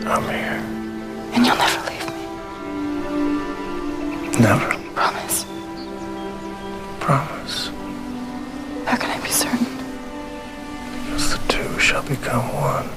I'm here. And you'll never leave me. Never. Promise. Promise. How can I be certain? As the two shall become one.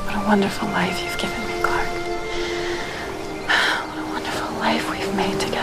What a wonderful life you've given me, Clark. What a wonderful life we've made together.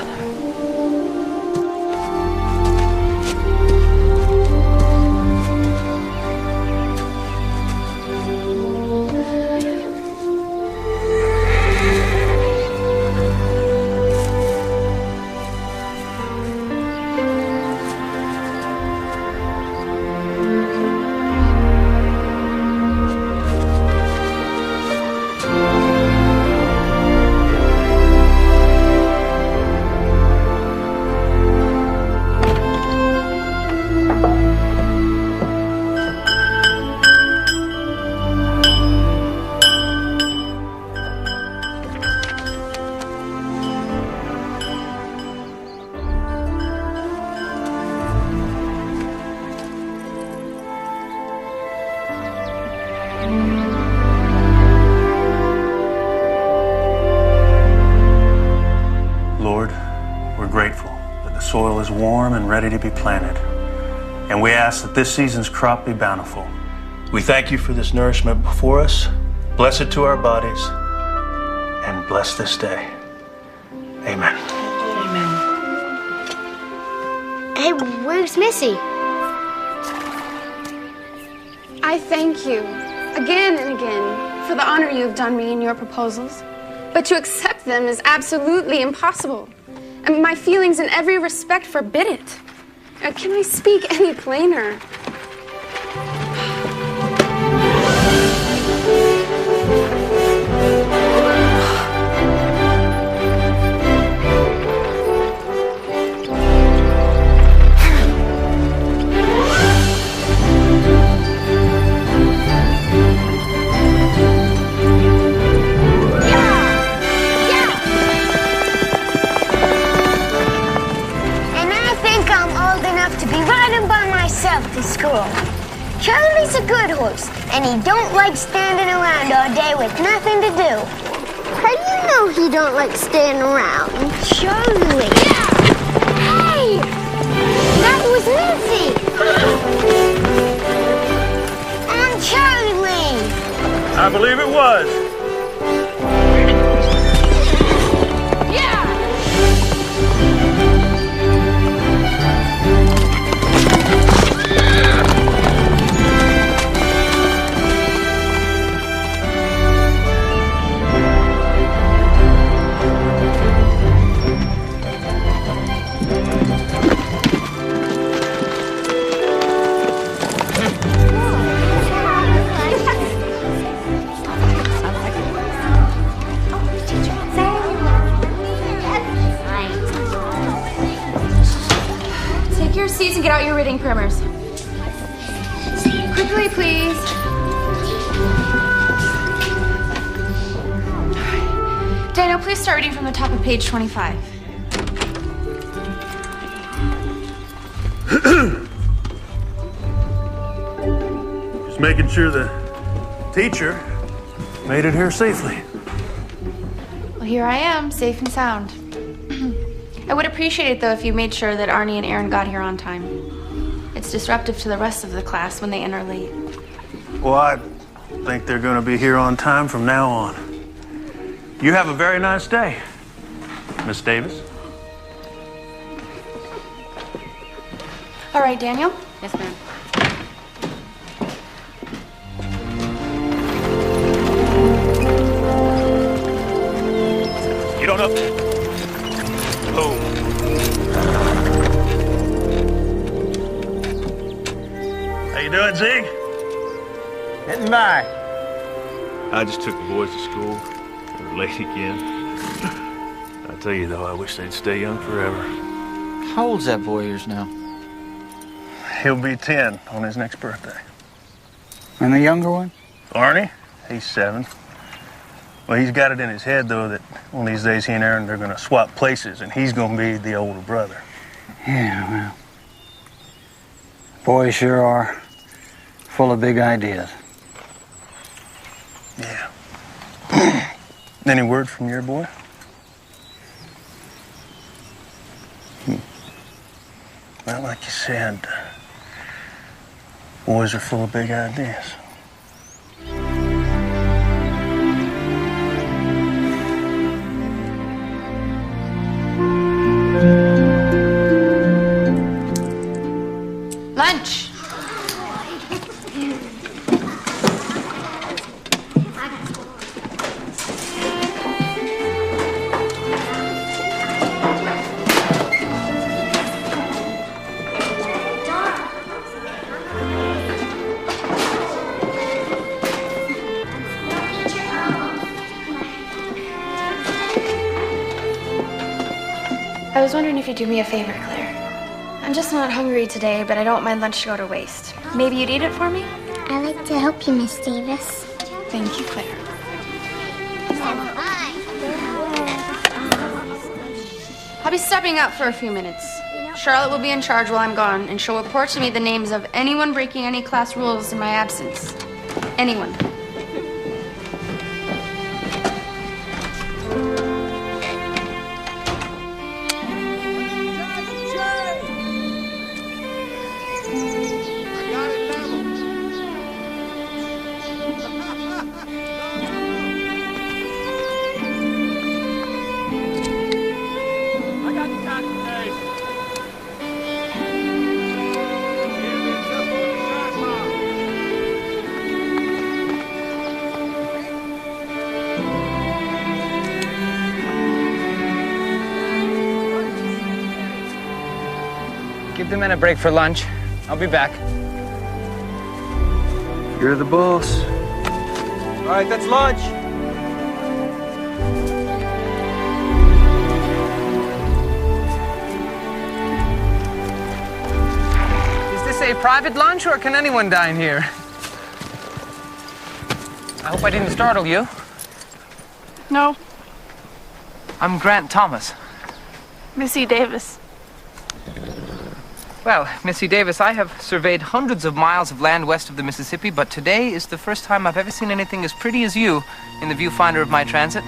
Lord, we're grateful that the soil is warm and ready to be planted. And we ask that this season's crop be bountiful. We thank you for this nourishment before us. Bless it to our bodies. And bless this day. Amen. Amen. Hey, where's Missy? I thank you again and again for the honor you have done me in your proposals. But to accept them is absolutely impossible. And my feelings in every respect forbid it. Can I speak any plainer? To school. Charlie's a good horse, and he don't like standing around all day with nothing to do. How do you know he don't like standing around? Charlie! Hey! That was Missy! And Charlie! I believe it was. Seats and get out your reading primers. Quickly, please. Daniel, please start reading from the top of page 25. Just making sure the teacher made it here safely. Well, here I am, safe and sound. I would appreciate it, though, if you made sure that Arnie and Aaron got here on time. It's disruptive to the rest of the class when they enter late. Well, I think they're going to be here on time from now on. You have a very nice day, Miss Davis. All right, Daniel. Yes, ma'am. You don't know. Oh. How you doing, Zeke? Getting by. I just took the boys to school. They were late again. I tell you, though, I wish they'd stay young forever. How old's that boy of yours now? He'll be 10 on his next birthday. And the younger one? Arnie, he's 7. Well, he's got it in his head, though, that one of these days he and Aaron, they're going to swap places, and he's going to be the older brother. Yeah, well, boys sure are full of big ideas. Yeah. Any word from your boy? Well, like you said, boys are full of big ideas. Lunch. I was wondering if you'd do me a favor, Claire. I'm just not hungry today, but I don't want my lunch to go to waste. Maybe you'd eat it for me? I like to help you, Miss Davis. Thank you, Claire. I'll be stepping out for a few minutes. Charlotte will be in charge while I'm gone, and she'll report to me the names of anyone breaking any class rules in my absence. Anyone. Give the men a break for lunch. I'll be back. You're the boss. All right, that's lunch. Is this a private lunch, or can anyone dine here? I hope I didn't startle you. No, I'm Grant Thomas. Missy Davis. Well, Missy Davis, I have surveyed hundreds of miles of land west of the Mississippi, but today is the first time I've ever seen anything as pretty as you in the viewfinder of my transit.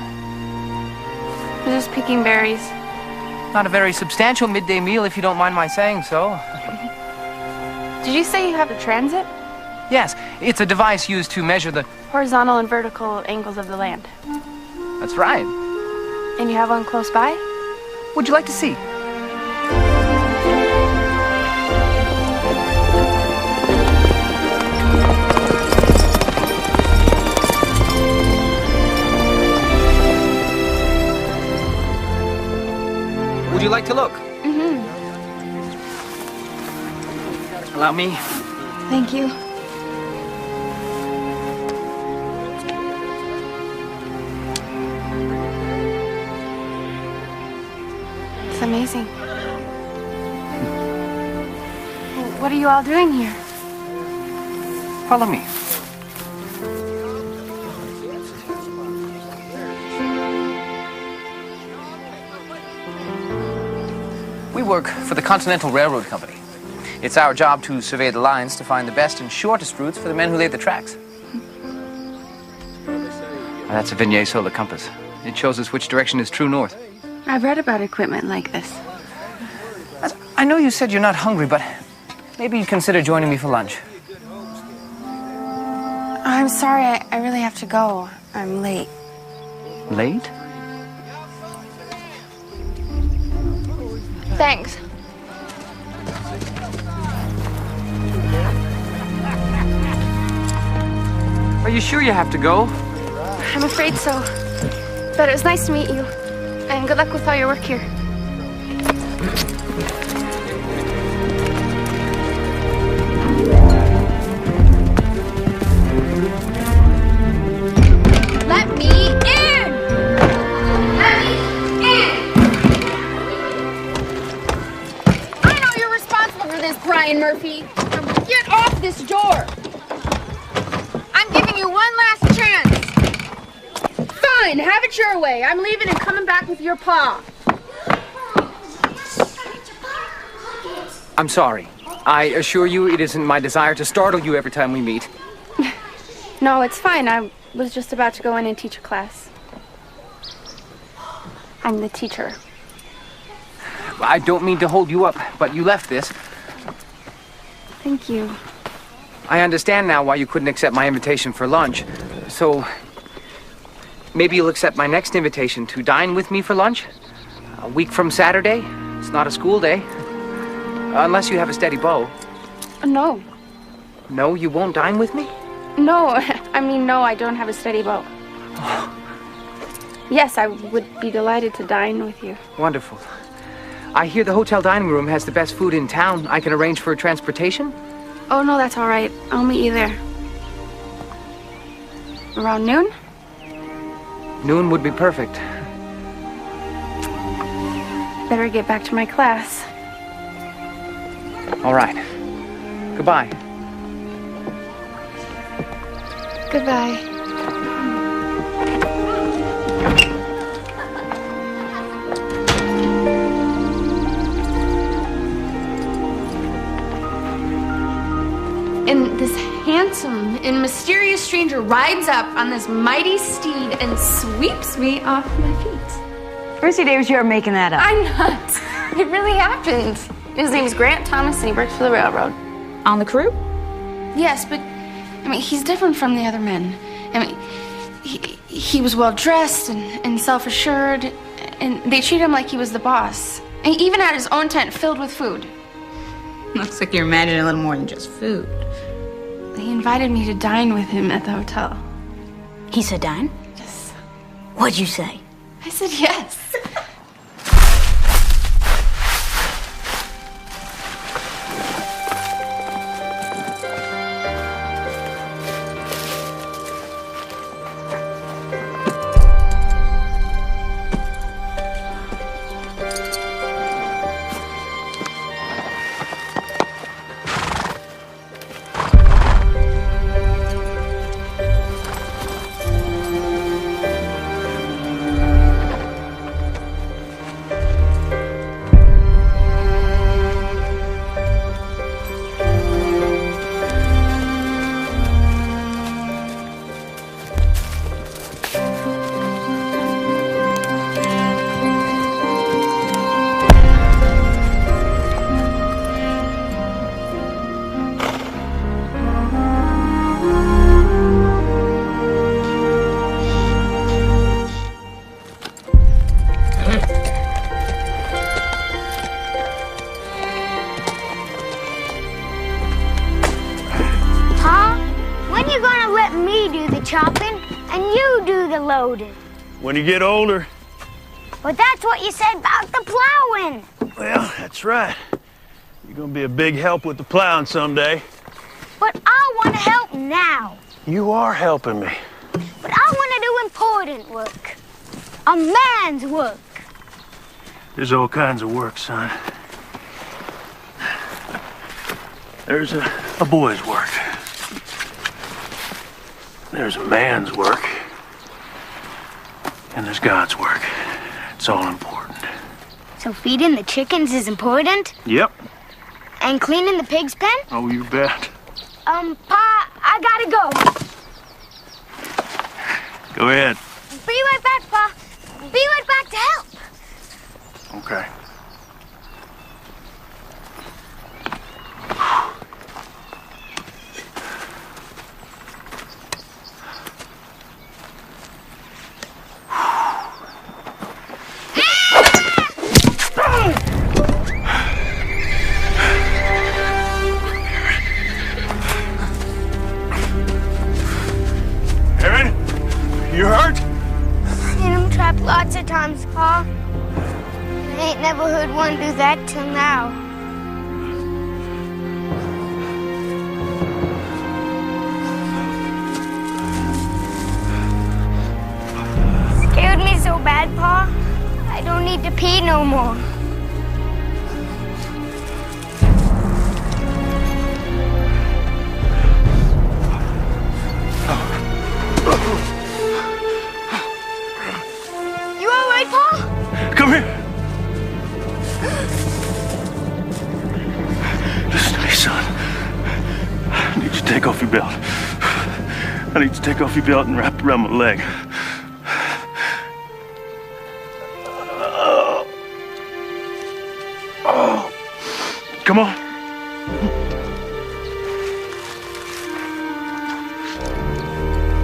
We're just picking berries. Not a very substantial midday meal, if you don't mind my saying so. Did you say you have a transit? Yes, it's a device used to measure the... Horizontal and vertical angles of the land. That's right. And you have one close by? Would you like to see? Would you like to look? Mm-hmm. Allow me. Thank you. It's amazing. What are you all doing here? Follow me. We work for the Continental Railroad Company. It's our job to survey the lines to find the best and shortest routes for the men who lay the tracks. That's a Vignette solar compass. It shows us which direction is true north. I've read about equipment like this. I know you said you're not hungry, but maybe you'd consider joining me for lunch. I'm sorry, I really have to go. I'm late. Late? Thanks. Are you sure you have to go? I'm afraid so. But it was nice to meet you. And good luck with all your work here. Let me in! Let me in! I know you're responsible for this, Brian Murphy. Now get off this door. I'm giving you one Have it your way. I'm leaving and coming back with your pa. I'm sorry. I assure you it isn't my desire to startle you every time we meet. No, it's fine. I was just about to go in and teach a class. I'm the teacher. I don't mean to hold you up, but you left this. Thank you. I understand now why you couldn't accept my invitation for lunch. So, maybe you'll accept my next invitation to dine with me for lunch? A week from Saturday? It's not a school day. Unless you have a steady beau. No. No, you won't dine with me? No, no, I don't have a steady beau. Yes, I would be delighted to dine with you. Wonderful. I hear the hotel dining room has the best food in town. I can arrange for transportation? Oh, no, that's all right. I'll meet you there. Around noon? Noon would be perfect. Better get back to my class. All right. Goodbye. Goodbye. And this handsome and mysterious stranger rides up on this mighty steed and sweeps me off my feet. Percy Davis, you're making that up. I'm not. It really happened. His name's Grant Thomas, and he works for the railroad. On the crew? Yes, but, he's different from the other men. He was well-dressed and self-assured, and they treat him like he was the boss. And he even had his own tent filled with food. Looks like you're imagining a little more than just food. He invited me to dine with him at the hotel. He said dine? Yes. What'd you say? I said yes. Chopping, and you do the loading. When you get older. But that's what you said about the plowing. Well, that's right. You're gonna be a big help with the plowing someday. But I want to help now. You are helping me. But I want to do important work. A man's work. There's all kinds of work, son. There's a boy's work. There's a man's work, and there's God's work. It's all important. So feeding the chickens is important? Yep. And cleaning the pig's pen? Oh, you bet. Pa, I gotta go. Go ahead. Be right back, Pa. Be right back to help. Okay. You hurt? Seen him trapped lots of times, Pa. I ain't never heard one do that till now. Scared me so bad, Pa. I don't need to pee no more. I need to take off your belt and wrap it around my leg. Come on.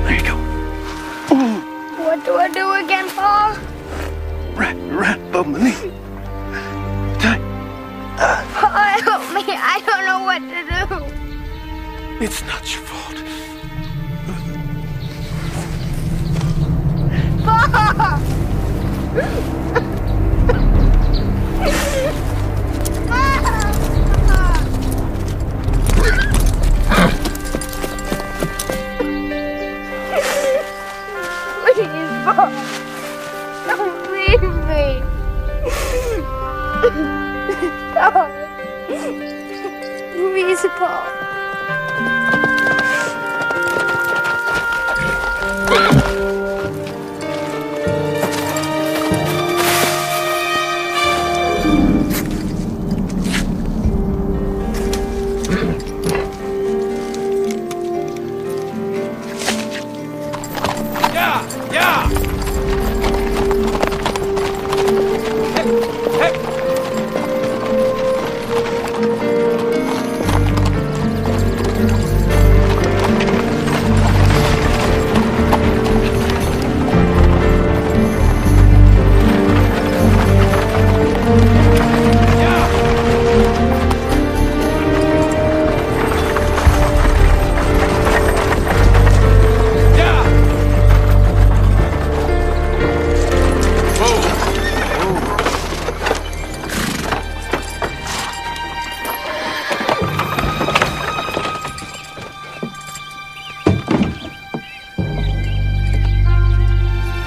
There you go. What do I do again, Pa? Right above my knee. Tight. Pa, help me. I don't know what to do. It's not your fault. Pa! Please, Pa. Don't leave me. God. Please, Pa.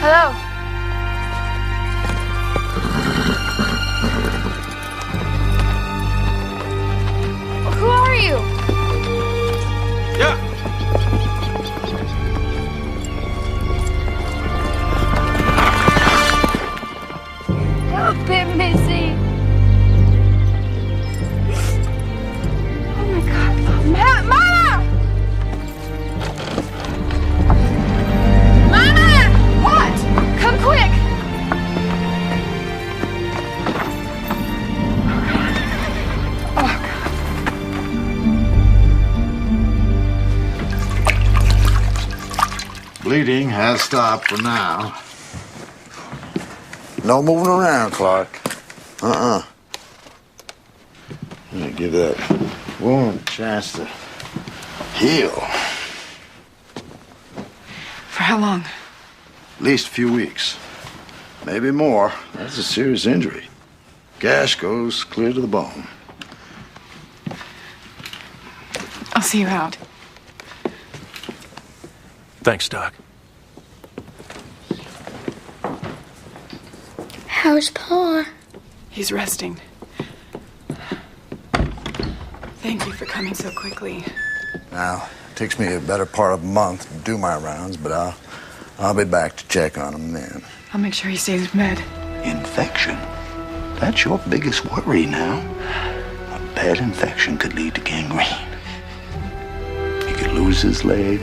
Hello. Who are you? Yeah. Help him, Missy. Oh my God. Mama! Mama! What? Come quick! Bleeding has stopped for now. No moving around, Clark. Give that wound a chance to heal. For how long? At least a few weeks. Maybe more. That's a serious injury. Gash goes clear to the bone. I'll see you out. Thanks, Doc. How's Pa? He's resting. Thank you for coming so quickly. Now, it takes me a better part of a month to do my rounds, but I'll be back to check on him then. I'll make sure he stays in bed. Infection? That's your biggest worry now. A bad infection could lead to gangrene. He could lose his leg.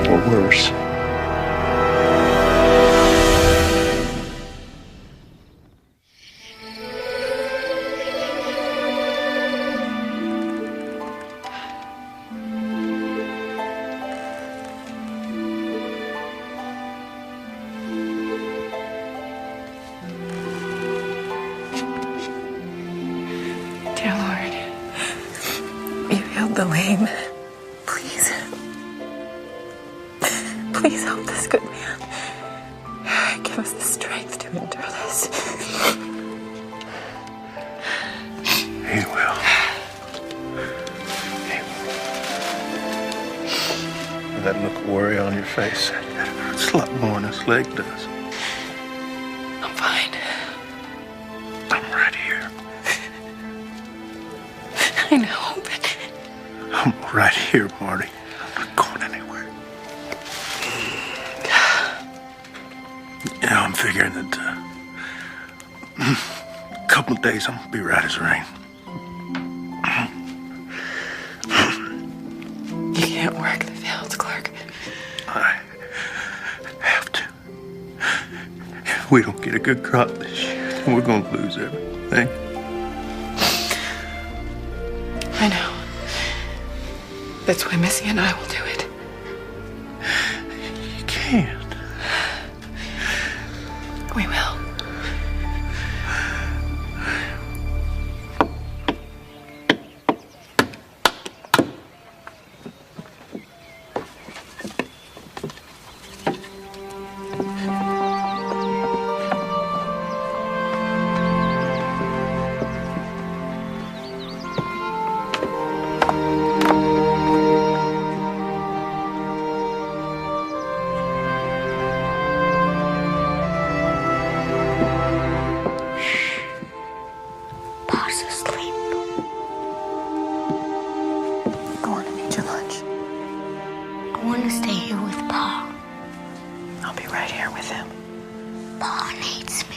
Or worse. Dear Lord, you healed the lame. Please. Please help this good man. Give us the strength to endure this. He will. With that look of worry on your face, it hurts a lot more than his leg does. I'm fine. I'm right here. I know, but I'm right here, Marty. I'm not going anywhere. You know, I'm figuring that a couple of days I'm gonna be right as rain. can't work the fields, Clark. I have to. If we don't get a good crop this year, we're going to lose everything. I know. That's why Missy and I will do it. You can't. We will. Pa's asleep. I want to eat your lunch. I want to stay here with Pa. I'll be right here with him. Pa needs me.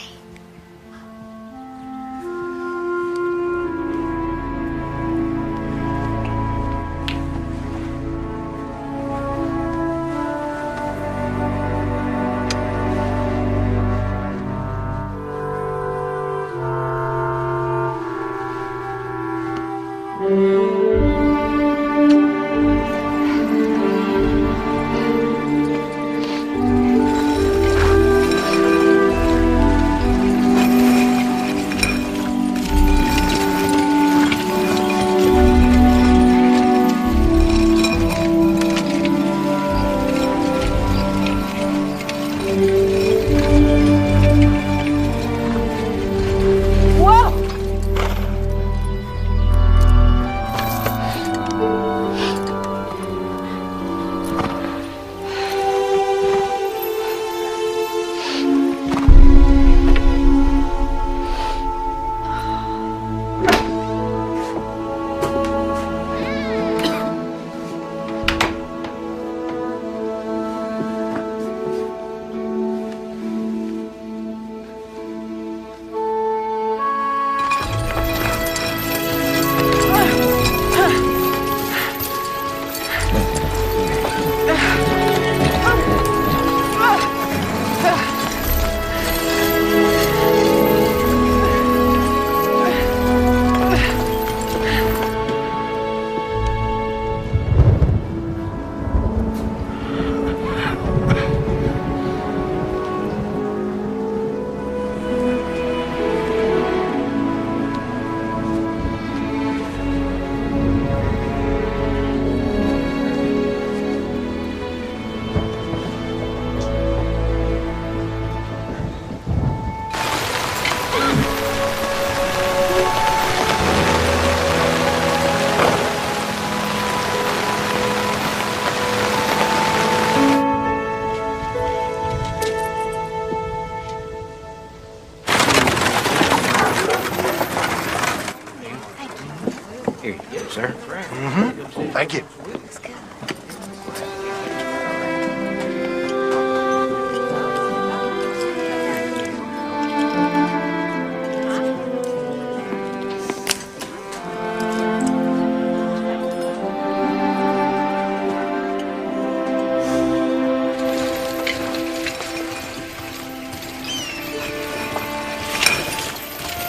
Here you go, sir. Mm-hmm. Thank you.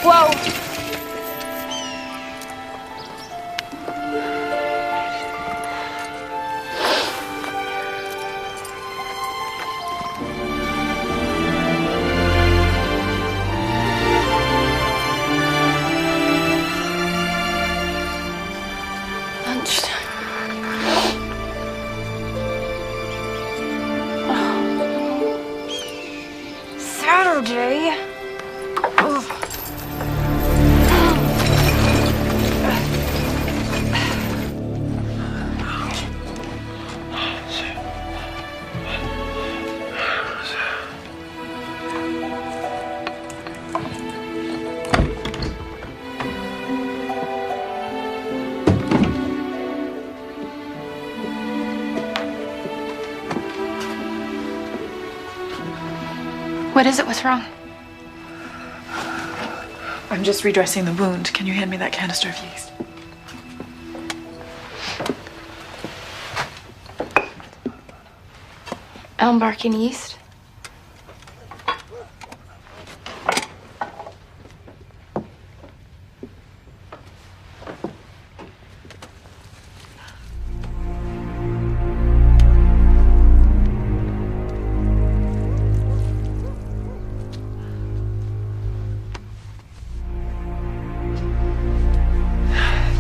Whoa! Saturday. Ugh. What is it? What's wrong? I'm just redressing the wound. Can you hand me that canister of yeast? Elm barking east.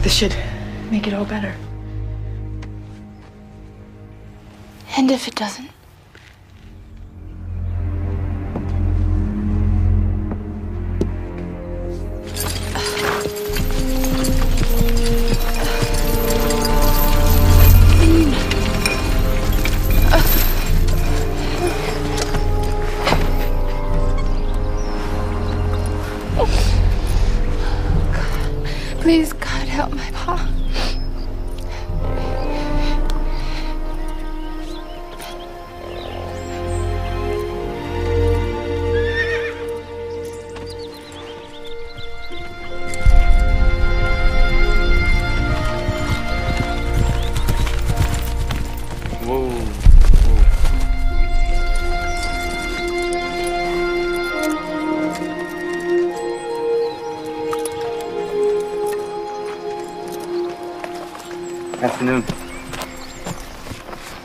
This should make it all better. And if it doesn't? Please, God, help my pa. Afternoon.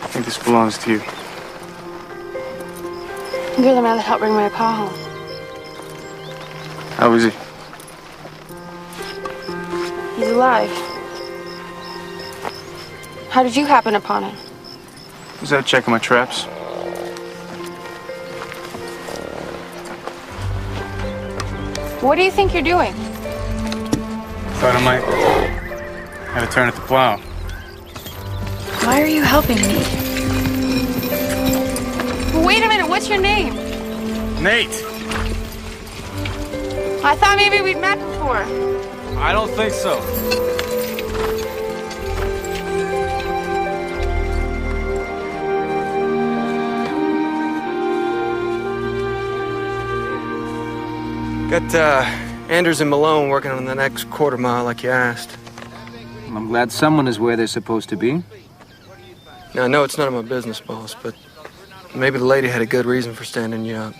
I think this belongs to you. You're the man that helped bring my pa home. How is he? He's alive. How did you happen upon him? Was that checking my traps? What do you think you're doing? Thought I might have a turn at the plow. Why are you helping me? Wait a minute, what's your name? Nate! I thought maybe we'd met before. I don't think so. Got Anders and Malone working on the next quarter mile like you asked. I'm glad someone is where they're supposed to be. Now, I know it's none of my business, boss, but maybe the lady had a good reason for standing you up.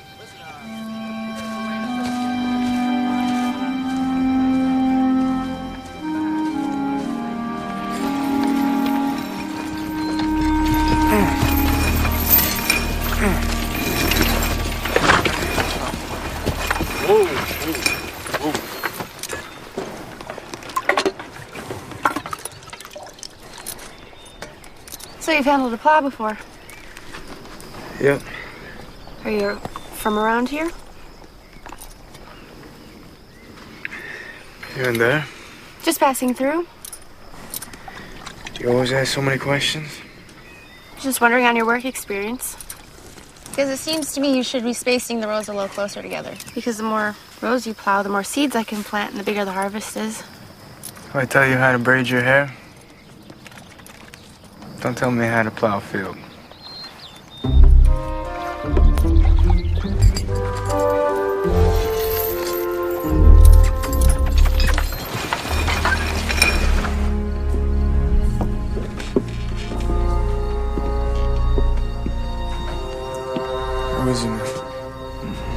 So you've handled a plow before. Yep. Are you from around here? Here and there. Just passing through. Do you always ask so many questions? Just wondering on your work experience. Because it seems to me you should be spacing the rows a little closer together. Because the more rows you plow, the more seeds I can plant and the bigger the harvest is. If I tell you how to braid your hair, don't tell me how to plow a field. Who is he, man?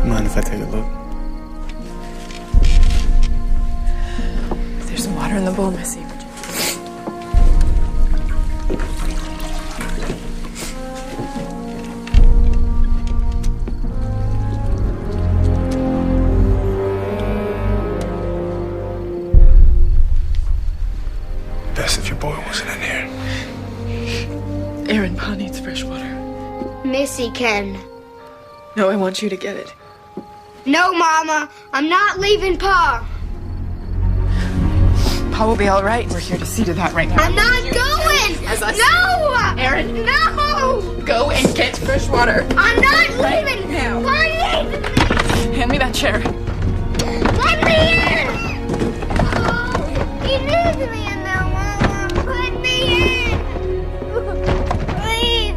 Mind if I take a look? There's some water in the bowl, Missy. Best if your boy wasn't in here. Aaron, Pa needs fresh water. Missy can. No, I want you to get it. No, Mama, I'm not leaving Pa. Pa will be all right. We're here to see to that right now. I'm not going. As I No, Aaron, no. go and get fresh water. I'm not Right leaving. now. Pa needs me. Hand me that chair. Let me in. Oh, he needs me in there, Mama. Put me in. Please.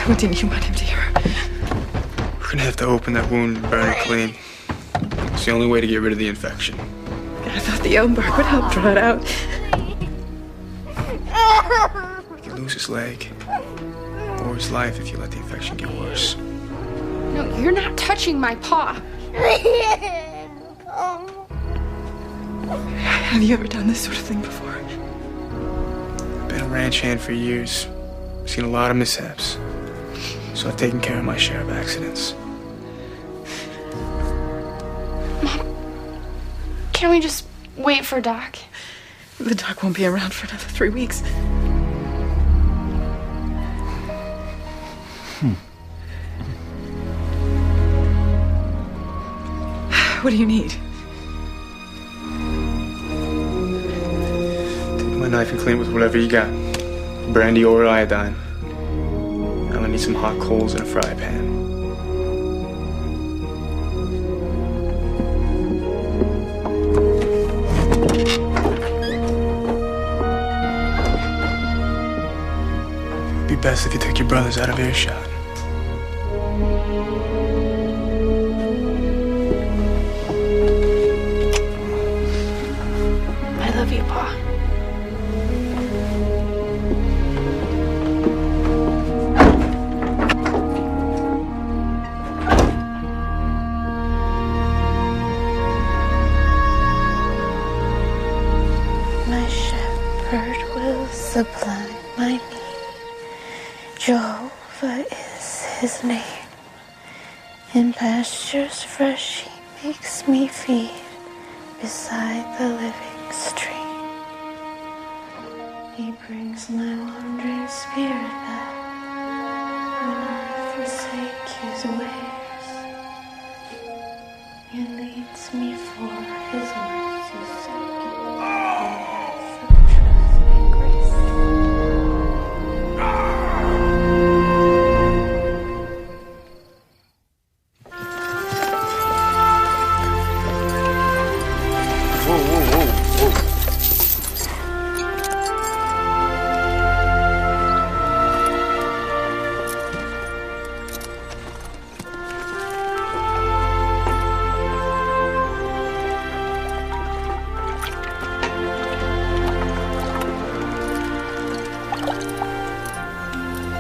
What did you want him to hear? We're gonna have to open that wound and burn it clean. It's the only way to get rid of the infection. I thought the elm bark would help draw it out. He could lose his leg. Or his life if you let the infection get worse. No, you're not touching my paw. Have you ever done this sort of thing before? I've been a ranch hand for years. Seen a lot of mishaps. So I've taken care of my share of accidents. Mom, can we just wait for Doc? The doc won't be around for another 3 weeks. What do you need? Take my knife and clean it with whatever you got. Brandy or iodine. I'm gonna need some hot coals and a fry pan. It'd be best if you took your brothers out of earshot. I love you, Pa. My shepherd will supply my need. Jehovah is his name. In pastures fresh he makes me feed beside the living stream. He brings my wandering spirit back when I forsake his ways. He leads me for his mercy's sake.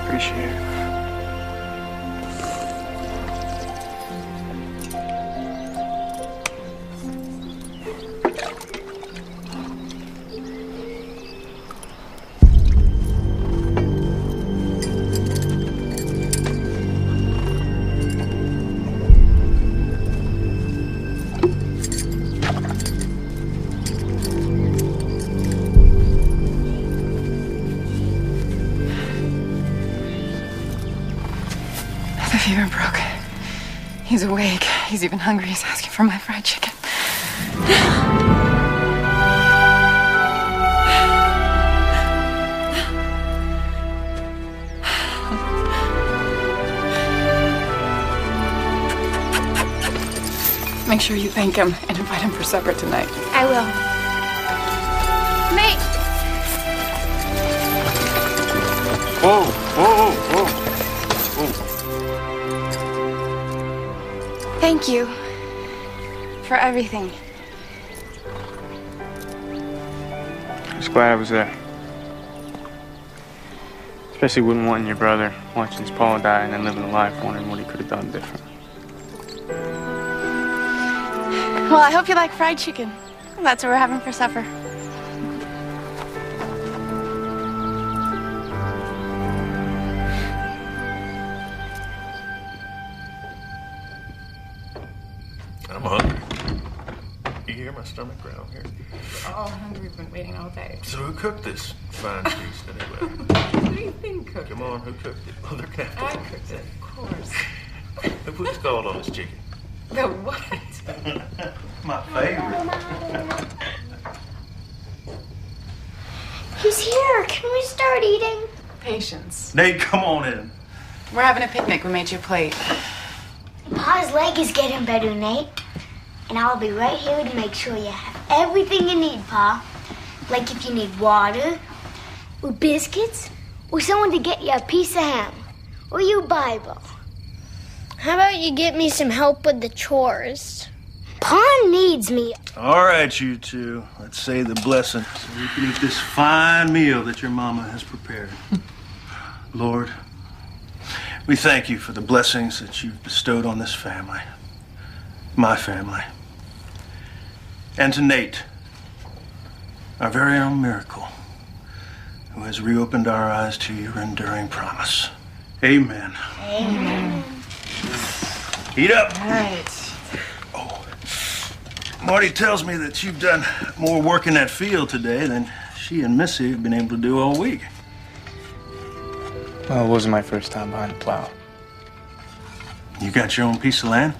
Appreciate it. The fever broke. He's awake. He's even hungry. He's asking for my fried chicken. Make sure you thank him and invite him for supper tonight. I will. Nate! Whoa, whoa, whoa, whoa. Thank you for everything. I'm just glad I was there. Especially wouldn't want your brother watching his Paul die and then living a life wondering what he could have done different. Well, I hope you like fried chicken. That's what we're having for supper. I'm hungry. You hear my stomach growl here? We're all hungry. We've been waiting all day. So who cooked this fine feast anyway? Who do you think cooked Come on, who cooked it? Mother Cat. I cooked it, of course. Who put salt on this chicken? The what? My favorite. He's here. Can we start eating? Patience. Nate, come on in. We're having a picnic. We made you a plate. Pa's leg is getting better, Nate. And I'll be right here to make sure you have everything you need, Pa. Like if you need water, or biscuits, or someone to get you a piece of ham. or you Bible? How about you get me some help with the chores? Pa needs me. All right, you two. Let's say the blessing so we can eat this fine meal that your mama has prepared. Lord, we thank you for the blessings that you've bestowed on this family, my family, and to Nate, our very own miracle, who has reopened our eyes to your enduring promise. Amen. Amen. Eat up. All right. Marty tells me that you've done more work in that field today than she and Missy have been able to do all week. Well, it wasn't my first time behind the plow. You got your own piece of land?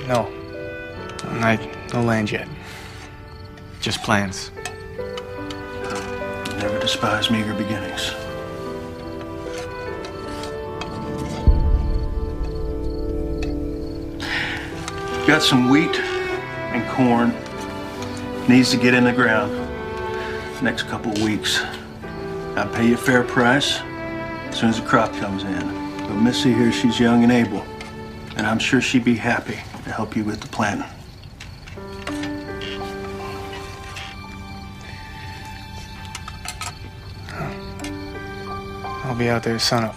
No. No land yet. Just plans. Never despise meager beginnings. Got some wheat and corn. Needs to get in the ground next couple of weeks. I'll pay you a fair price as soon as the crop comes in. But Missy here, she's young and able, and I'm sure she'd be happy to help you with the planting. I'll be out there sunup.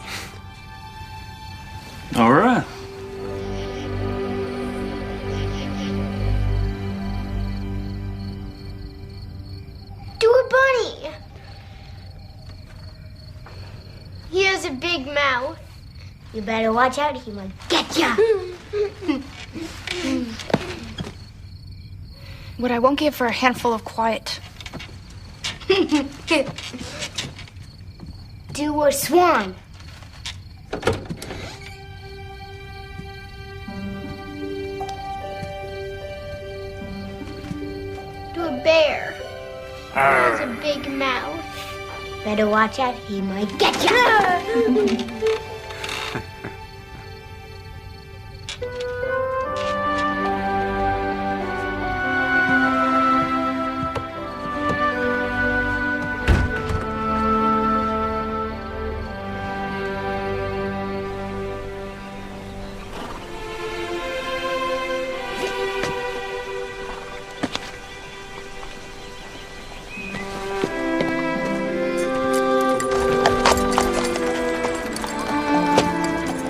All right. Do a bunny. He has a big mouth. You better watch out, he might get ya. What I won't give for a handful of quiet. Do a swan. Do a bear. He has a big mouth. Better watch out, he might get ya.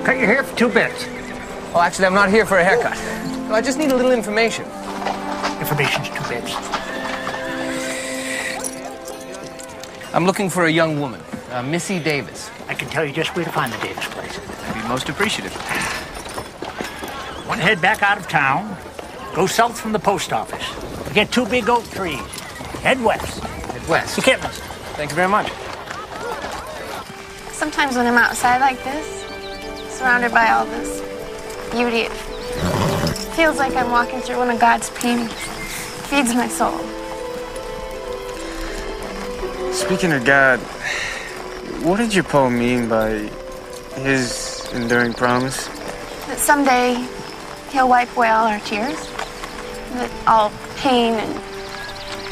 Cut your hair for 2 bits. Oh, actually, I'm not here for a haircut. No, I just need a little information. Information's 2 bits. I'm looking for a young woman, Missy Davis. I can tell you just where to find the Davis place. I'd be most appreciative. Want to head back out of town? Go south from the post office. You get 2 big oak trees. Head west. Head west. You can't miss it. Thank you very much. Sometimes when I'm outside like this, surrounded by all this beauty, it feels like I'm walking through one of God's paintings. It feeds my soul. Speaking of God, what did your poem mean by his enduring promise? That someday he'll wipe away all our tears. That all pain and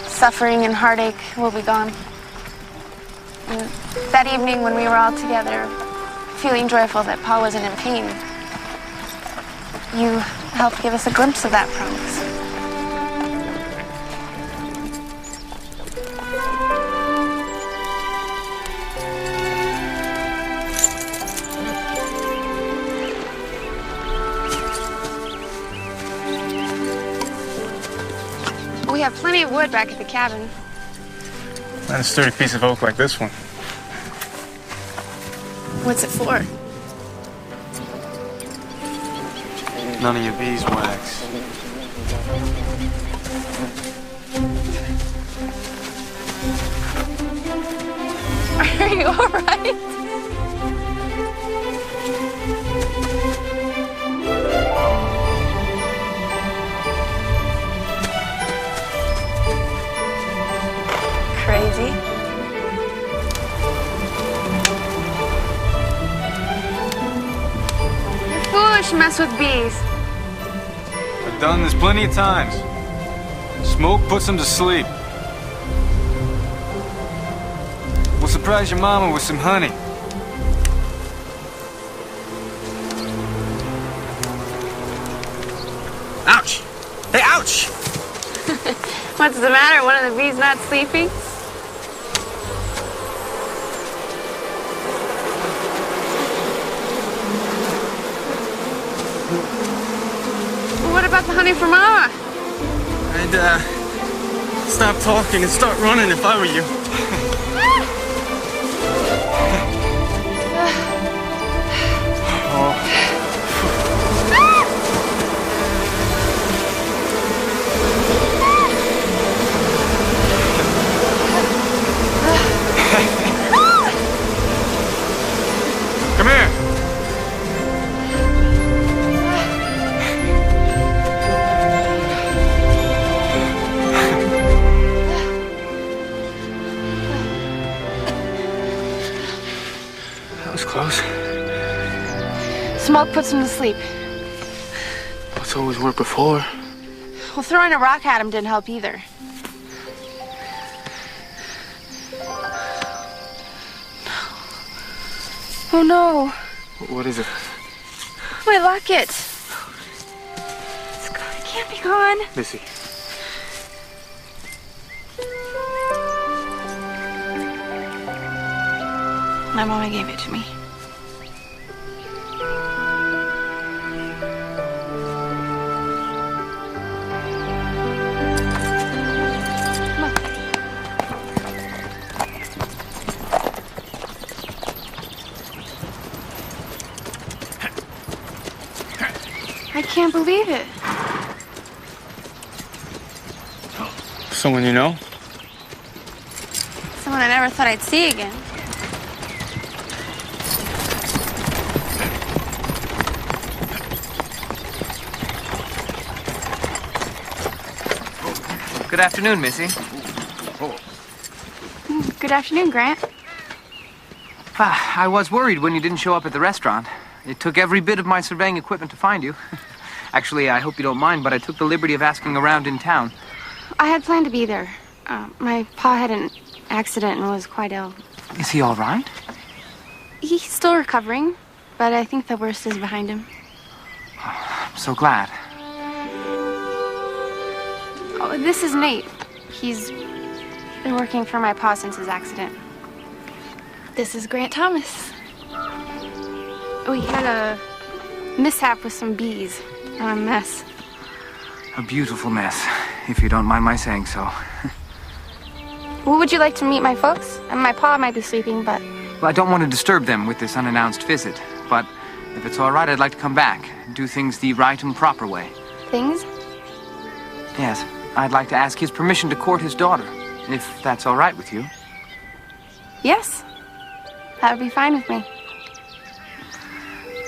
suffering and heartache will be gone. And that evening when we were all together, feeling joyful that Paul wasn't in pain, you helped give us a glimpse of that promise. We have plenty of wood back at the cabin. Not a sturdy piece of oak like this one. What's it for? None of your beeswax. Are you all right? Crazy. You're foolish to mess with bees. I've done this plenty of times. Smoke puts them to sleep. We'll surprise your mama with some honey. What's the matter? One of the bees not sleeping? What about the honey for Mama? I'd stop talking and start running if I were you. Come here. That was close. Smoke puts him to sleep. It's always worked before. Well, throwing a rock at him didn't help either. Oh no. What is it? My locket. It can't be gone. Missy. My mama gave it to me. I can't believe it. Someone you know? Someone I never thought I'd see again. Good afternoon, Missy. Good afternoon, Grant. I was worried when you didn't show up at the restaurant. It took every bit of my surveying equipment to find you. Actually, I hope you don't mind, but I took the liberty of asking around in town. I had planned to be there. My pa had an accident and was quite ill. Is he all right? He's still recovering, but I think the worst is behind him. I'm so glad. Oh, this is Nate. He's been working for my pa since his accident. This is Grant Thomas. We had a mishap with some bees. A mess. A beautiful mess, if you don't mind my saying so. Well, would you like to meet my folks? My pa might be sleeping, but... Well, I don't want to disturb them with this unannounced visit, but if it's all right, I'd like to come back and do things the right and proper way. Things? Yes, I'd like to ask his permission to court his daughter, if that's all right with you. Yes. That would be fine with me.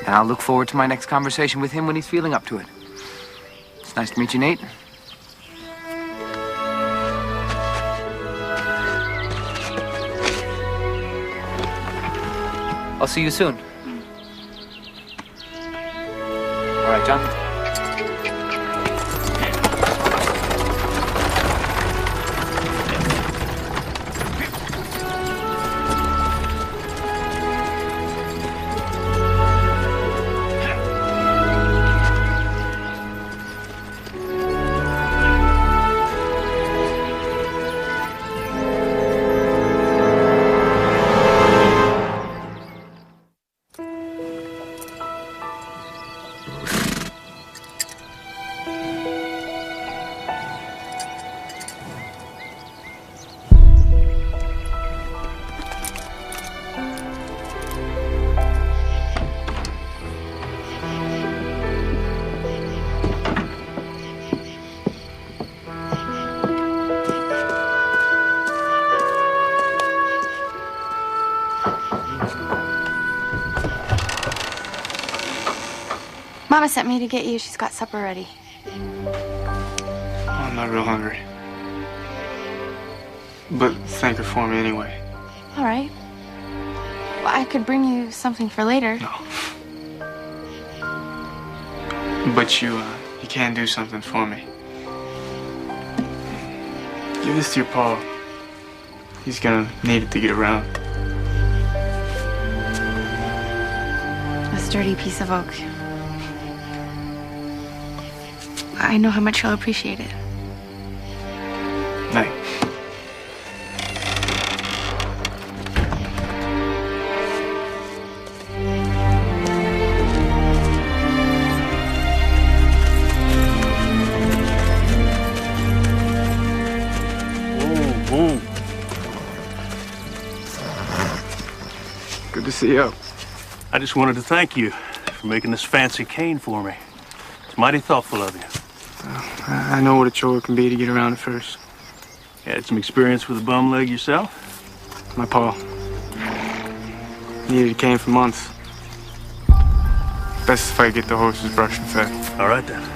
And I'll look forward to my next conversation with him when he's feeling up to it. It's nice to meet you, Nate. I'll see you soon. All right, John. Mama sent me to get you. She's got supper ready. I'm not real hungry. But thank her for me anyway. All right. Well, I could bring you something for later. No. But you can do something for me. Give this to your pa. He's gonna need it to get around. A sturdy piece of oak. I know how much you'll appreciate it. to see you. I just wanted to thank you for making this fancy cane for me. It's mighty thoughtful of you. I know what a chore it can be to get around at first. You had some experience with a bum leg yourself? My pa needed a cane for months. Best if I get the horses brushed and fed. All right, then.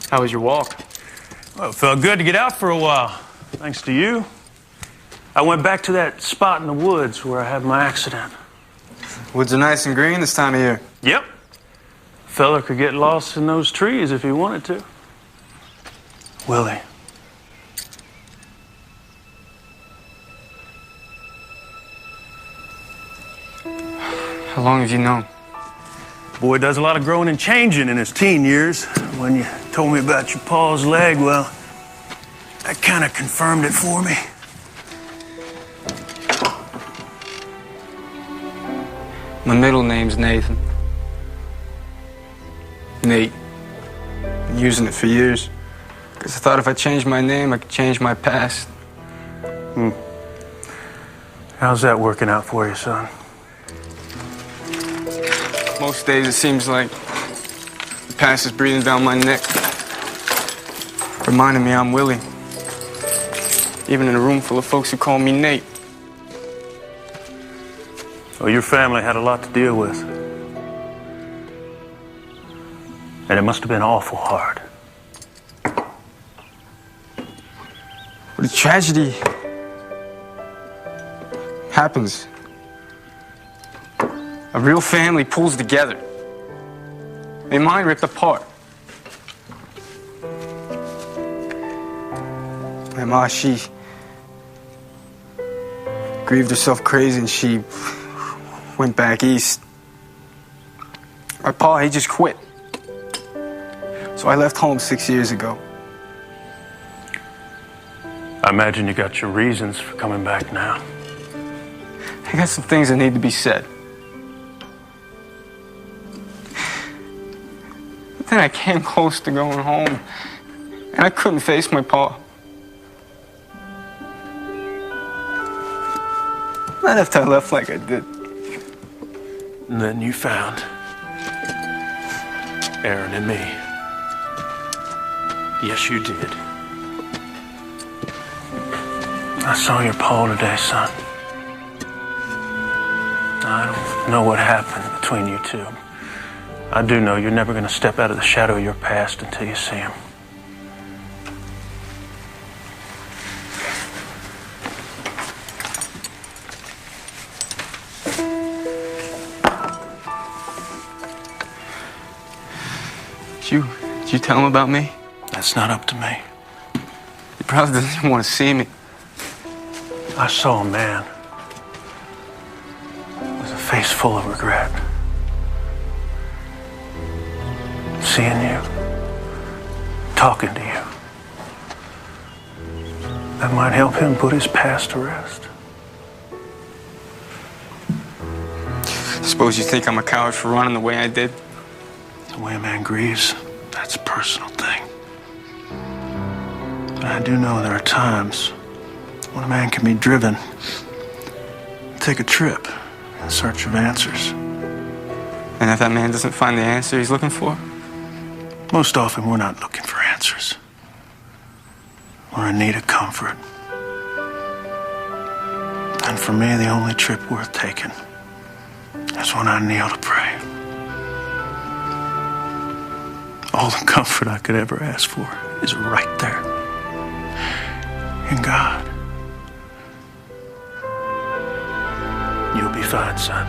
How was your walk? Well, it felt good to get out for a while, thanks to you. I went back to that spot in the woods where I had my accident. Woods are nice and green this time of year. Yep. Fella could get lost in those trees if he wanted to. Willie. How long have you known? Boy does a lot of growing and changing in his teen years. When you told me about your pa's leg, well, that kind of confirmed it for me. My middle name's Nathan. Nate. Been using it for years. Because I thought if I changed my name, I could change my past. How's that working out for you, son? Most days it seems like the past is breathing down my neck, reminding me I'm Willie. Even in a room full of folks who call me Nate. Well, your family had a lot to deal with. And it must have been awful hard. But a tragedy happens. A real family pulls together. And mine ripped apart. My ma, she grieved herself crazy and she went back east. My pa, he just quit. So I left home 6 years ago. I imagine you got your reasons for coming back now. I got some things that need to be said. But then I came close to going home, and I couldn't face my pa. Not after I left like I did. And then you found Aaron and me. Yes, you did. I saw your pa today, son. I don't know what happened between you two. I do know you're never going to step out of the shadow of your past until you see him. Did you tell him about me? That's not up to me. He probably doesn't even want to see me. I saw a man with a face full of regret. Seeing you, talking to you. That might help him put his past to rest. This Suppose you think I'm a coward for running the way I did? The way a man grieves, that's a personal thing. But I do know there are times when a man can be driven to take a trip in search of answers. And if that man doesn't find the answer he's looking for? Most often, we're not looking for answers. We're in need of comfort. And for me, the only trip worth taking is when I kneel to pray. All the comfort I could ever ask for is right there in God. You'll be fine, son.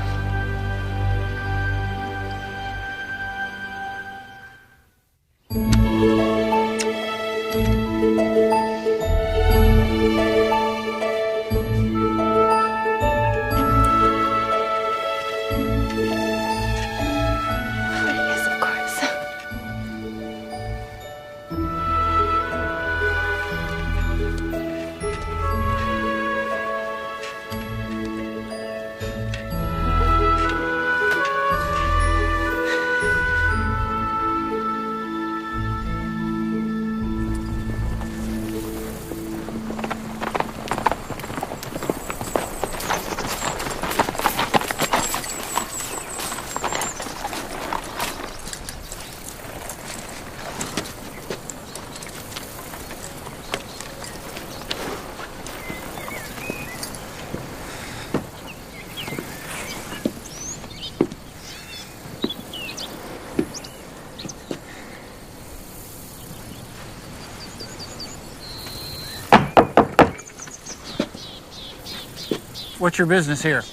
What's your business here?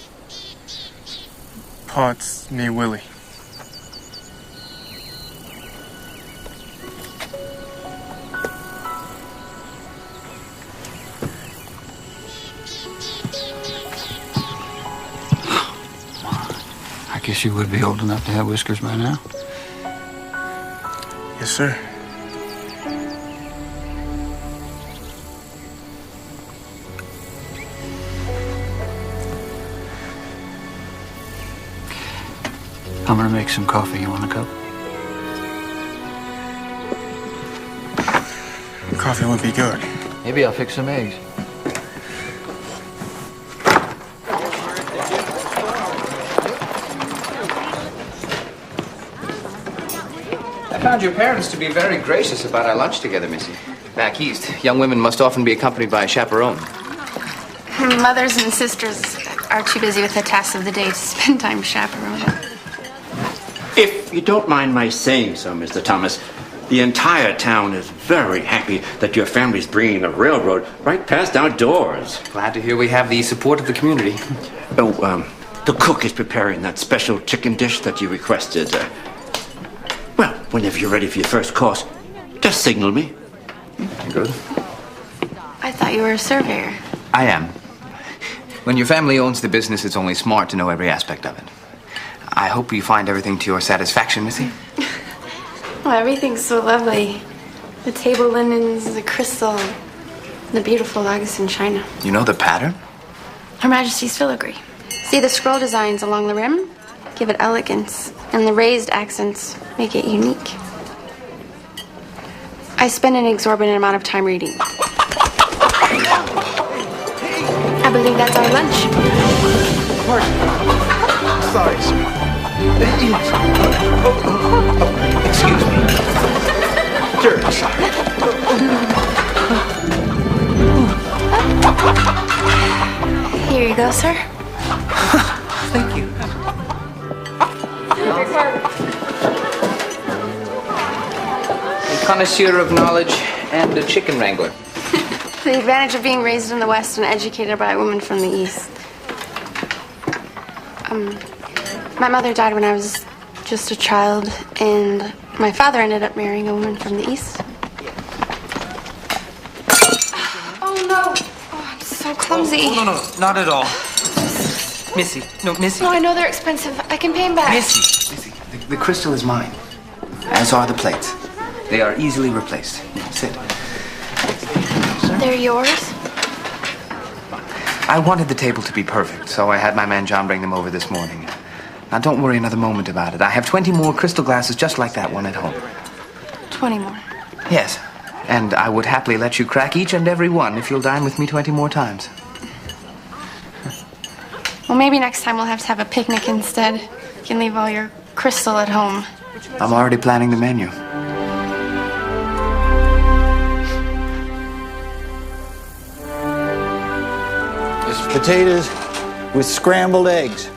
Pa, it's me, Willie. I guess you would be old enough to have whiskers by now. Yes, sir. I'm gonna make some coffee. You want a cup? Coffee would be good. Maybe I'll fix some eggs. I found your parents to be very gracious about our lunch together, Missy. Back east, young women must often be accompanied by a chaperone. Mothers and sisters are too busy with the tasks of the day to spend time chaperoning. If you don't mind my saying so, Mr. Thomas, the entire town is very happy that your family's bringing a railroad right past our doors. Glad to hear we have the support of the community. Oh, the cook is preparing that special chicken dish that you requested. Well, whenever you're ready for your first course, just signal me. Good. I thought you were a surveyor. I am. When your family owns the business, it's only smart to know every aspect of it. I hope you find everything to your satisfaction, Missy. Oh, everything's so lovely. The table linens, the crystal, the beautiful August in china. You know the pattern? Her Majesty's filigree. See the scroll designs along the rim? Give it elegance, and the raised accents make it unique. I spend an exorbitant amount of time reading. I believe that's our lunch. Sorry, sir. Excuse me. Terribly sorry. Here you go, sir. Thank you. A connoisseur of knowledge and a chicken wrangler. The advantage of being raised in the West and educated by a woman from the East. My mother died when I was just a child, and my father ended up marrying a woman from the East. Oh, no. Oh, I'm so clumsy. Oh, no, not at all. Missy. No, Missy. No, I know they're expensive. I can pay them back. Missy, the crystal is mine, as are the plates. They are easily replaced. Sit. They're yours? I wanted the table to be perfect, so I had my man John bring them over this morning. Now, don't worry another moment about it. I have 20 more crystal glasses just like that one at home. 20 more. Yes, and I would happily let you crack each and every one if you'll dine with me 20 more times. Well, maybe next time we'll have to have a picnic instead. You can leave all your crystal at home. I'm already planning the menu. It's potatoes with scrambled eggs.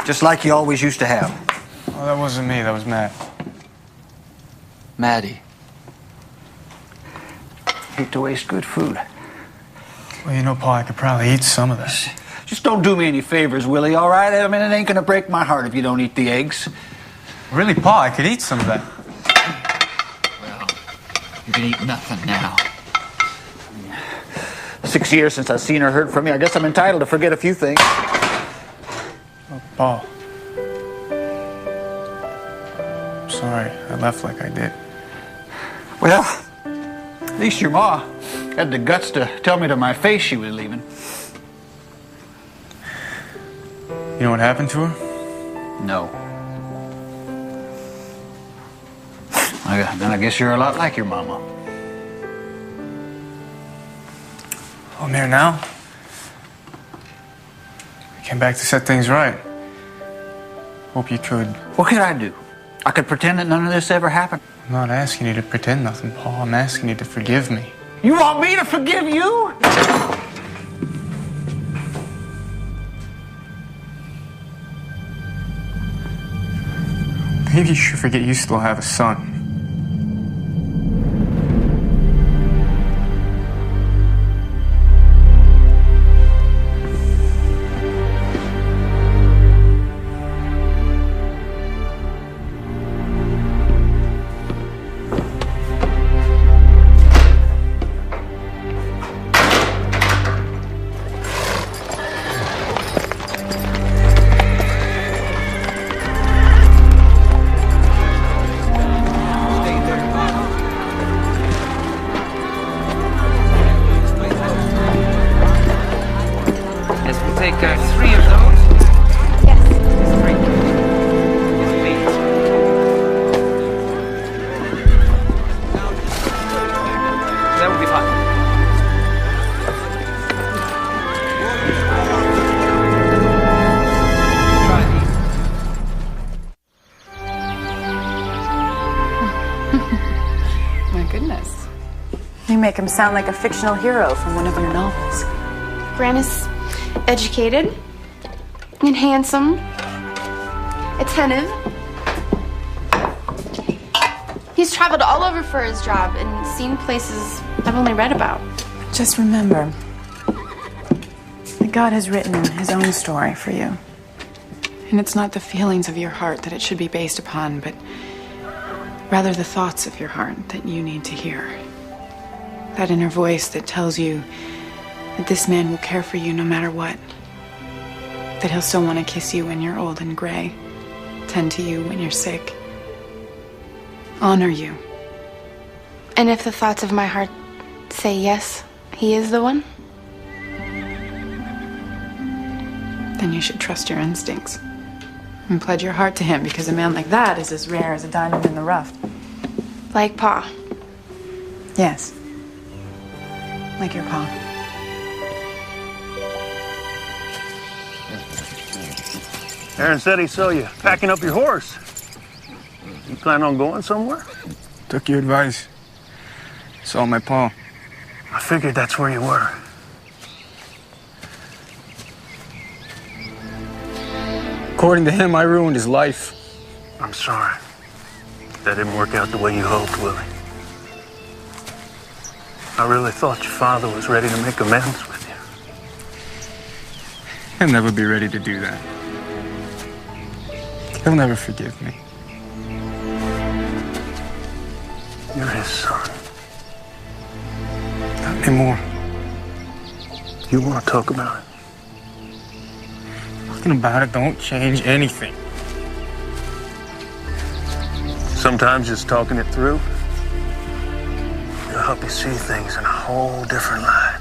Just like you always used to have. Oh, that wasn't me. That was Matt. Maddie. Hate to waste good food. Well, you know, Paul, I could probably eat some of this. Just don't do me any favors, Willie, all right? I mean, it ain't gonna break my heart if you don't eat the eggs. Really, Paul, I could eat some of that. Well, you can eat nothing now. 6 years since I've seen or heard from you. I guess I'm entitled to forget a few things. Oh, Paul. I'm sorry. I left like I did. Well, at least your ma had the guts to tell me to my face she was leaving. You know what happened to her? No. Then I guess you're a lot like your mama. Oh, I'm here now. I came back to set things right. Hope you could. What could I do? I could pretend that none of this ever happened. I'm not asking you to pretend nothing, Paul. I'm asking you to forgive me. You want me to forgive you? Maybe you should forget you still have a son. Take 3 of those. Yes. 3. Yes, please. That would be fine. Try these. My goodness. You make him sound like a fictional hero from one of your novels. Gran is educated and handsome, attentive. He's traveled all over for his job and seen places I've only read about. Just remember that God has written his own story for you. And it's not the feelings of your heart that it should be based upon, but rather the thoughts of your heart that you need to hear. That inner voice that tells you that this man will care for you no matter what. That he'll still want to kiss you when you're old and gray, tend to you when you're sick, honor you. And if the thoughts of my heart say yes, he is the one, then you should trust your instincts and pledge your heart to him, because a man like that is as rare as a diamond in the rough. like Pa. Yes. Like your Pa. Aaron said he saw you packing up your horse. You plan on going somewhere? Took your advice. Saw my Pa. I figured that's where you were. According to him, I ruined his life. I'm sorry. That didn't work out the way you hoped, Willie. I really thought your father was ready to make amends with you. He'll never be ready to do that. He'll never forgive me. You're his son. Not anymore. You want to talk about it? Talking about it don't change anything. Sometimes just talking it through will help you see things in a whole different light.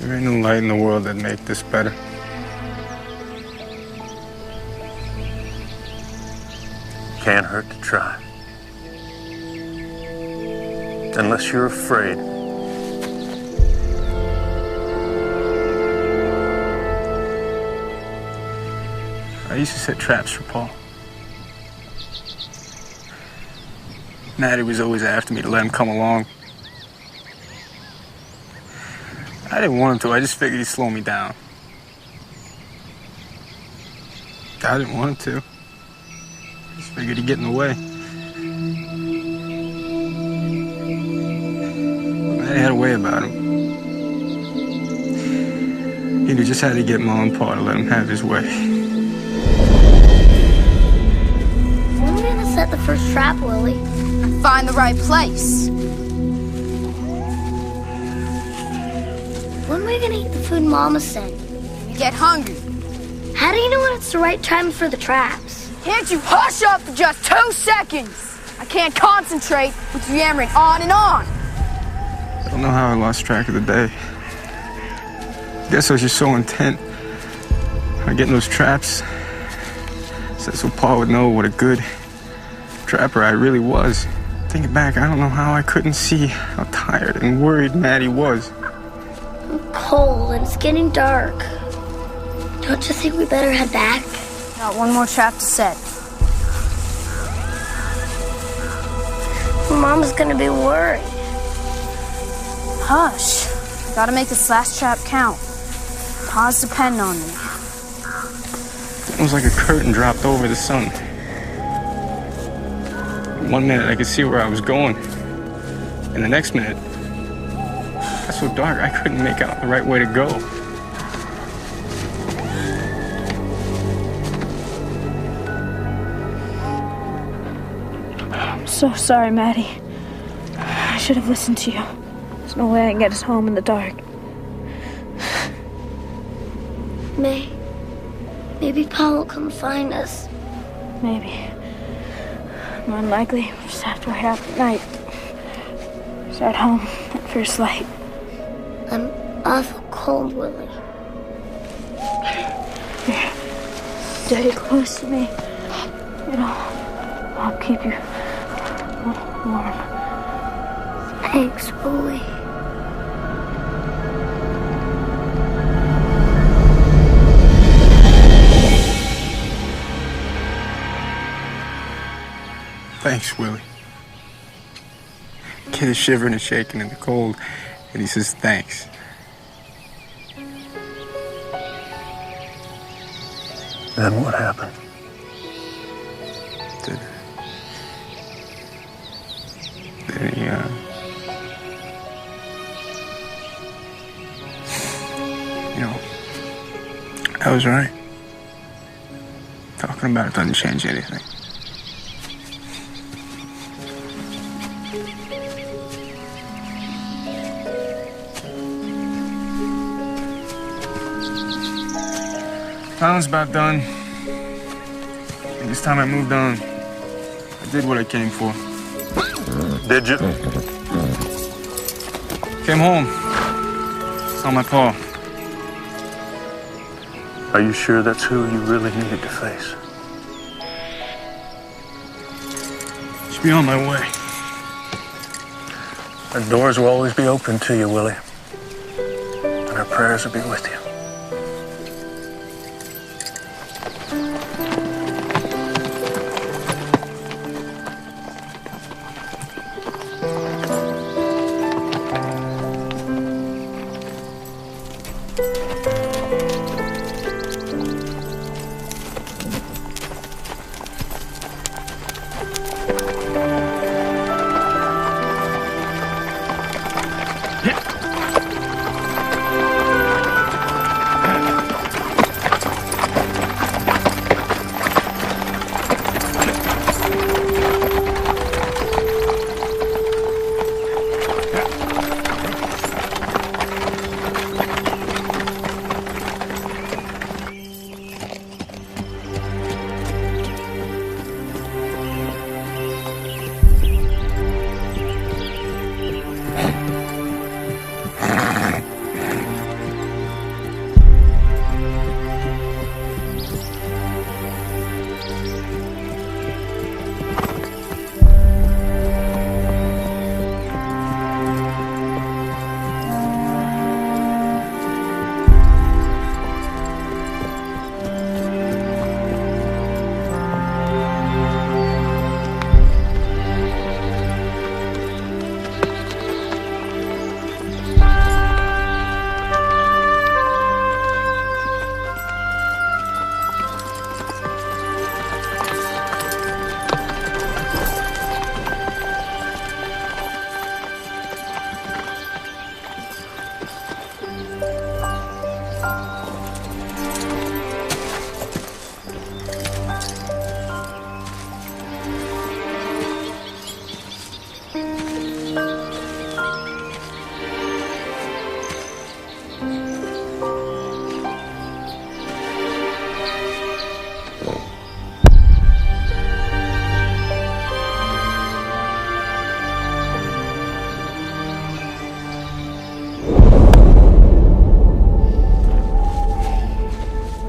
There ain't no light in the world that'd make this better. Can't hurt to try. Unless you're afraid. I used to set traps for Paul. Maddie was always after me to let him come along. I didn't want him to, I just figured he'd slow me down. I didn't want him to. I just figured he'd get in the way. But Maddie had a way about him. He just had to get Mom and Pa to let him have his way. When are we gonna set the first trap, Lily? Find the right place. When are we gonna eat the food Mama sent? We get hungry. How do you know when it's the right time for the traps? Can't you hush up for just 2 seconds? I can't concentrate with you yammering on and on. I don't know how I lost track of the day. I guess I was just so intent on getting those traps. So Paul would know what a good trapper I really was. Thinking back, I don't know how I couldn't see how tired and worried Maddie was. I'm cold and it's getting dark. Don't you think we better head back? Got one more trap to set. Mom's gonna be worried. Hush. Gotta make this last trap count. Paws depend on me. It was like a curtain dropped over the sun. 1 minute I could see where I was going. And the next minute, it got so dark I couldn't make out the right way to go. I'm so sorry, Maddie. I should have listened to you. There's no way I can get us home in the dark. Maybe Paul will come find us. Maybe. More than likely, we'll just have to wait out the night. Start home at first light. I'm awful cold, Willie. Here, stay close to me. I'll keep you warm. Thanks, Willie. Thanks, Willie. Kid is shivering and shaking in the cold, and he says thanks. Then what happened? Then he, I was right. Talking about it doesn't change anything. Town's about done. And this time I moved on. I did what I came for. Did you? Came home. Saw my pa. Are you sure that's who you really needed to face? Should be on my way. Our doors will always be open to you, Willie. And our prayers will be with you.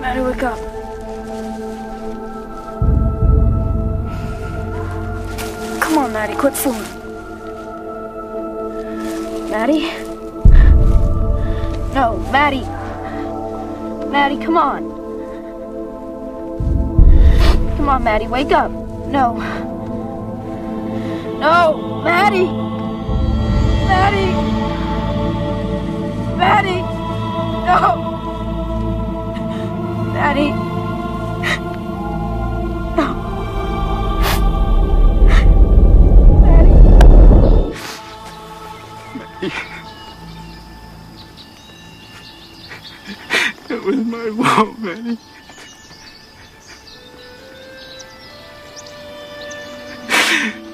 Maddie, wake up. Come on, Maddie, quit fooling. Maddie? No, Maddie. Maddie, come on. Come on, Maddie, wake up. No. No, Maddie. Maddie. Maddie. No. Maddie. No. It was my fault, Maddie.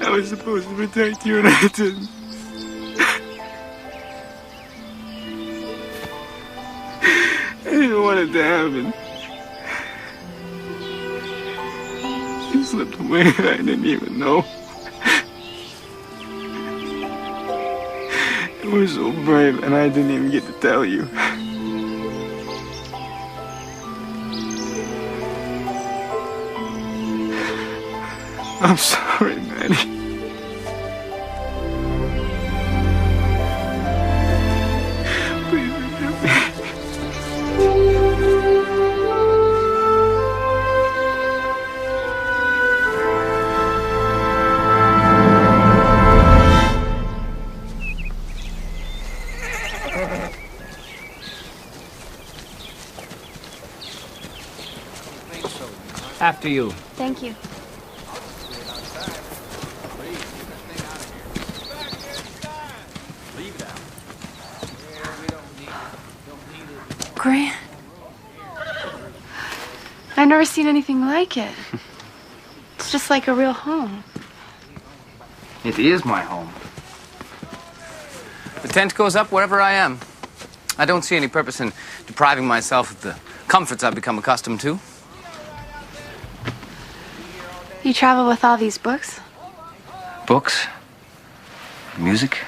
I was supposed to protect you and I didn't. I didn't want it to happen. You slipped away and I didn't even know. You were so brave and I didn't even get to tell you. I'm sorry, Maddie. Please forgive me. After you. Thank you. Grant. I've never seen anything like it. It's just like a real home. It is my home. The tent goes up wherever I am. I don't see any purpose in depriving myself of the comforts I've become accustomed to. You travel with all these books? Books, music.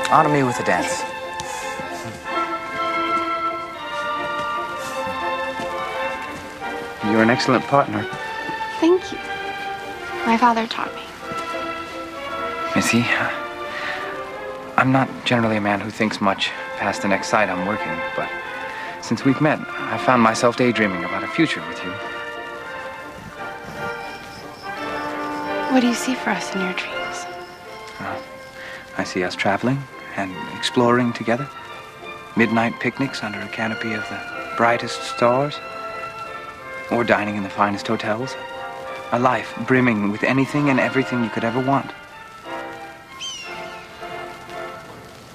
Honor me with a dance. You're an excellent partner. Thank you. My father taught me. Missy, I'm not generally a man who thinks much past the next site I'm working, but since we've met, I found myself daydreaming about a future with you. What do you see for us in your dreams? I see us traveling and exploring together. Midnight picnics under a canopy of the brightest stars. Or dining in the finest hotels. A life brimming with anything and everything you could ever want.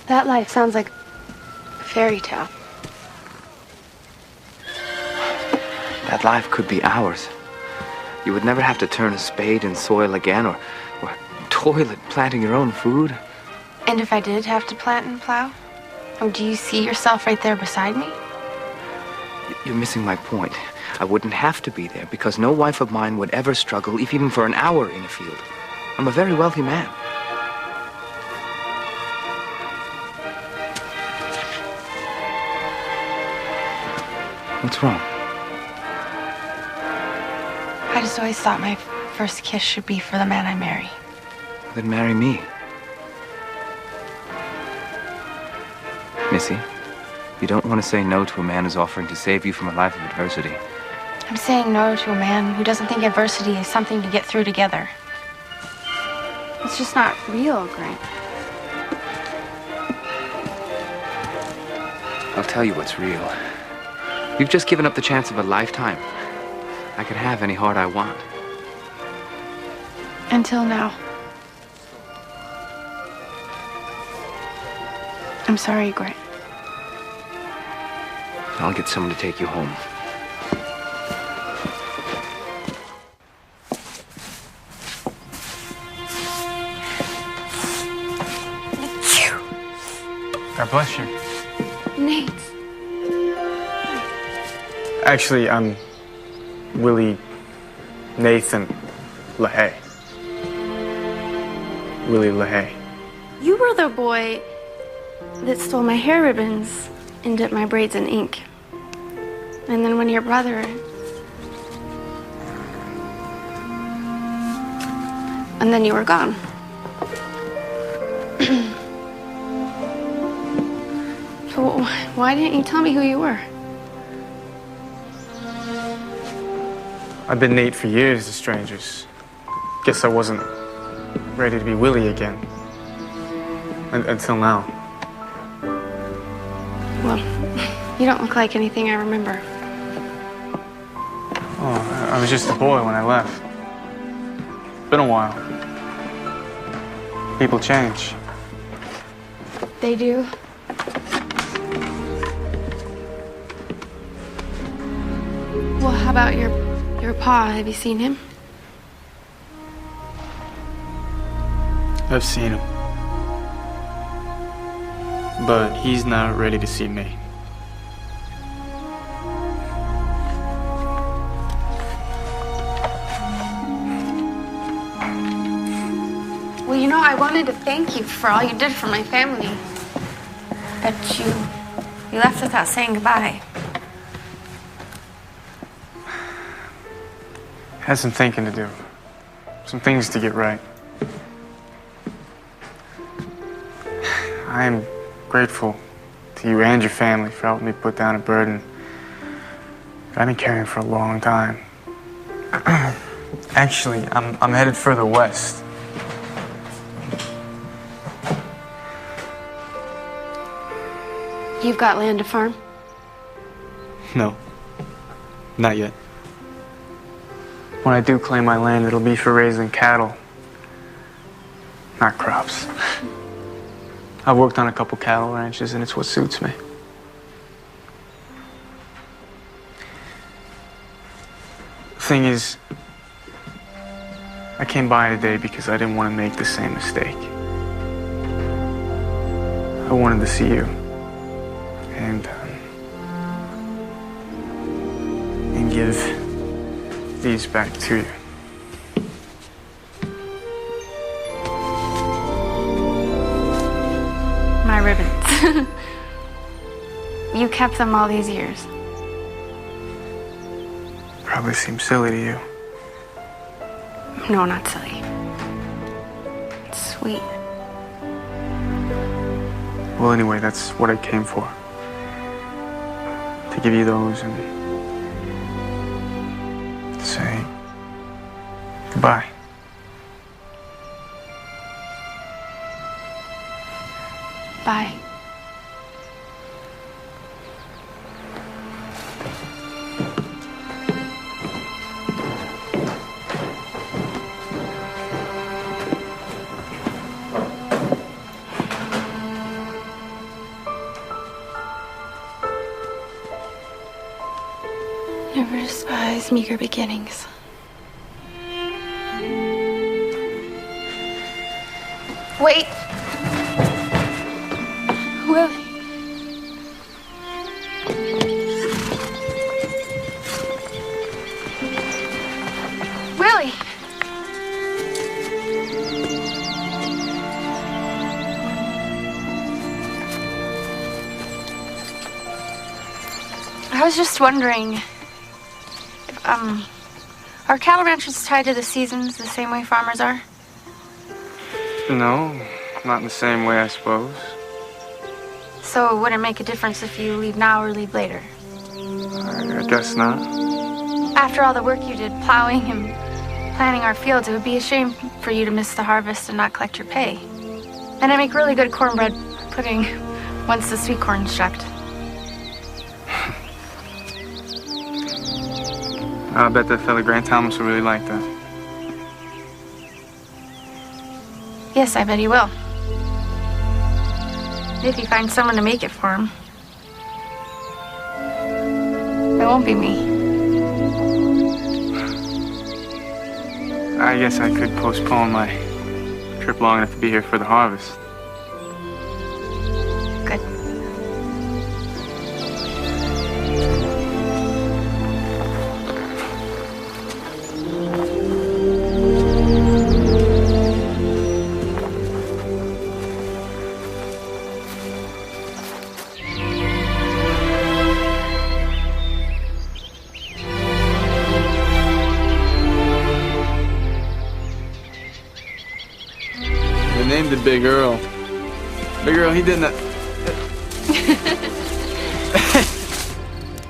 That life sounds like a fairy tale. That life could be ours. You would never have to turn a spade in soil again or toil at planting your own food. And if I did have to plant and plow? Do you see yourself right there beside me? You're missing my point. I wouldn't have to be there because no wife of mine would ever struggle, if even for an hour in a field. I'm a very wealthy man. What's wrong? I just always thought my first kiss should be for the man I marry. Then marry me. Missy, you don't want to say no to a man who's offering to save you from a life of adversity. I'm saying no to a man who doesn't think adversity is something to get through together. It's just not real, Grant. I'll tell you what's real. You've just given up the chance of a lifetime. I can have any heart I want. Until now. I'm sorry, Grant. I'll get someone to take you home. God bless you. Nate. Actually, I'm Willie Nathan LaHaye. Willie LaHaye. You were the boy that stole my hair ribbons and dipped my braids in ink. And then when your brother... And then you were gone. So why didn't you tell me who you were? I've been Nate for years to strangers. Guess I wasn't ready to be Willie again. Until now. Well, you don't look like anything I remember. Oh, I was just a boy when I left. Been a while. People change. They do? Well, how about your pa? Have you seen him? I've seen him. But he's not ready to see me. Well, you know, I wanted to thank you for all you did for my family. But you left without saying goodbye. Had some thinking to do. Some things to get right. I am grateful to you and your family for helping me put down a burden that I've been carrying for a long time. Actually, I'm headed further west. You've got land to farm? No, not yet. When I do claim my land, it'll be for raising cattle, not crops. I've worked on a couple cattle ranches, and it's what suits me. The thing is, I came by today because I didn't want to make the same mistake. I wanted to see you and give these back to you. My ribbons. You kept them all these years. Probably seems silly to you. No, not silly. It's sweet. Well, anyway, that's what I came for. To give you those and say goodbye. Bye. Never despise meager beginnings. Wait. Willie. Willie. I was just wondering, are cattle ranches tied to the seasons the same way farmers are? No, not in the same way, I suppose. So it wouldn't make a difference if you leave now or leave later? I guess not. After all the work you did plowing and planting our fields, it would be a shame for you to miss the harvest and not collect your pay. And I make really good cornbread pudding once the sweet corn's shucked. I bet that fella Grant Thomas will really like that. Yes, I bet he will. If he finds someone to make it for him. It won't be me. I guess I could postpone my trip long enough to be here for the harvest. Good. They named it Big Earl. Big Earl, he didn't.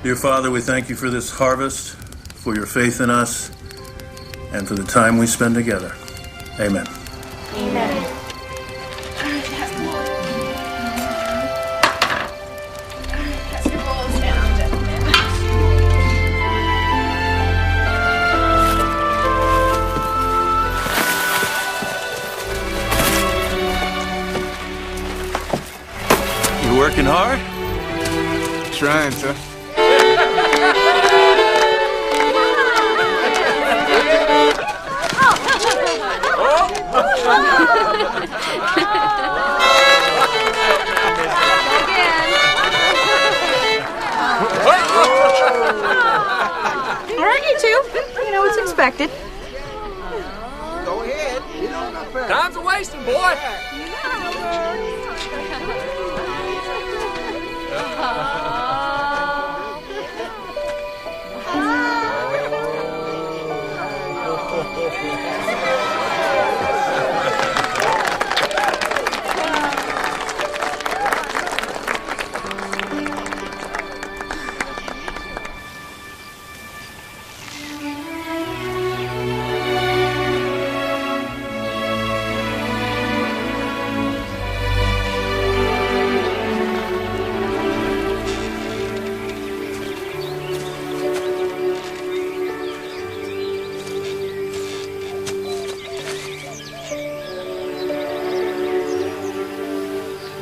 Dear Father, we thank you for this harvest, for your faith in us, and for the time we spend together. Amen. Amen. You working hard? Trying to. Aren't you two? You know, it's expected. Go ahead. Get on up there. Time's a wasting, boy.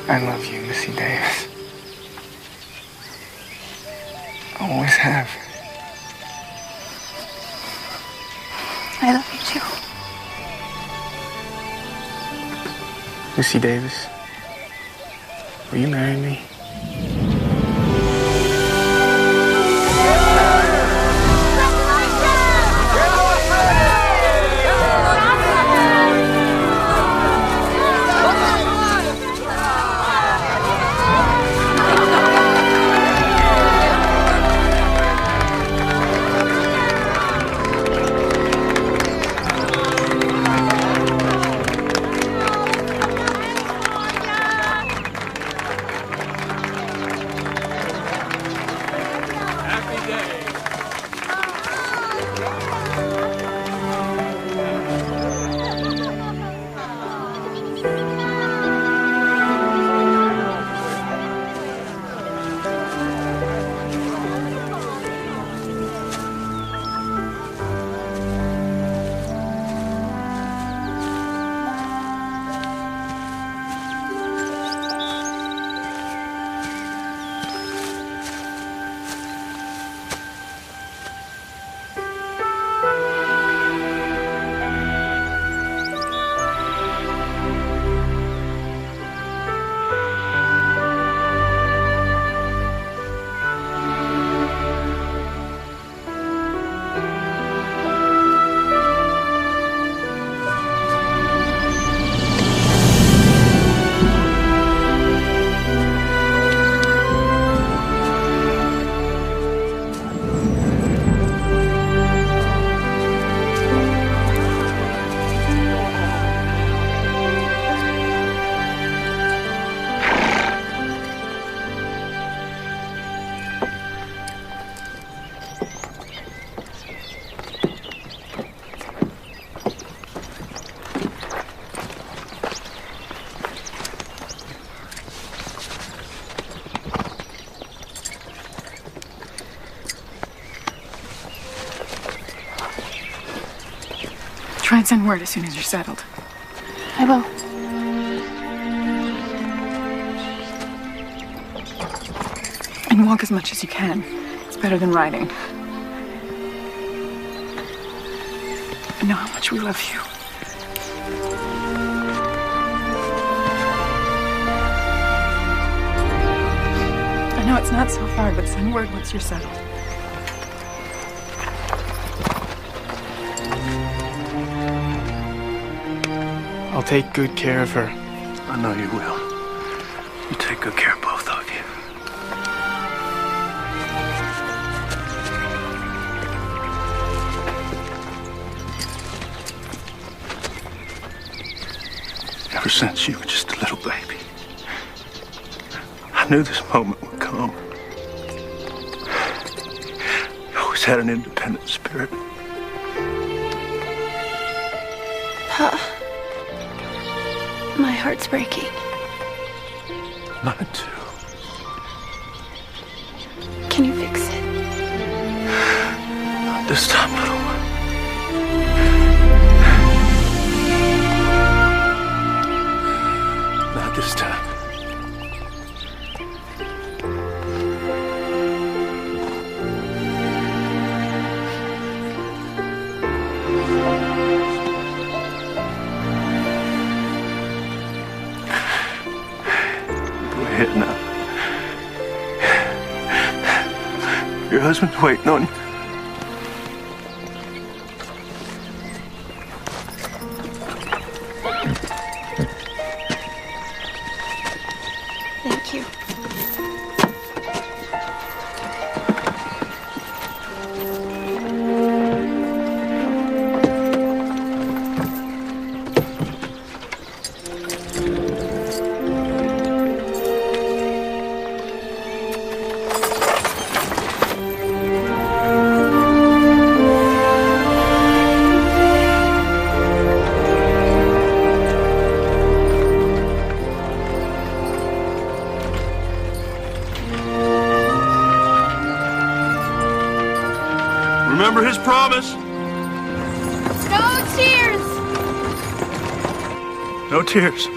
I love you, Missy Davis. Always have. I love you too. Missy Davis, will you marry me? Try and send word as soon as you're settled. I will. And walk as much as you can. It's better than riding. I know how much we love you. I know it's not so far, but send word once you're settled. I'll take good care of her. I know you will. You take good care of both of you. Ever since you were just a little baby, I knew this moment would come. You always had an independent spirit. Pa, my heart's breaking. Mine too. Can you fix it? Not this time, little one. Not this time. Go ahead now. Your husband's waiting on you. Thank you. Remember his promise. No tears! No tears.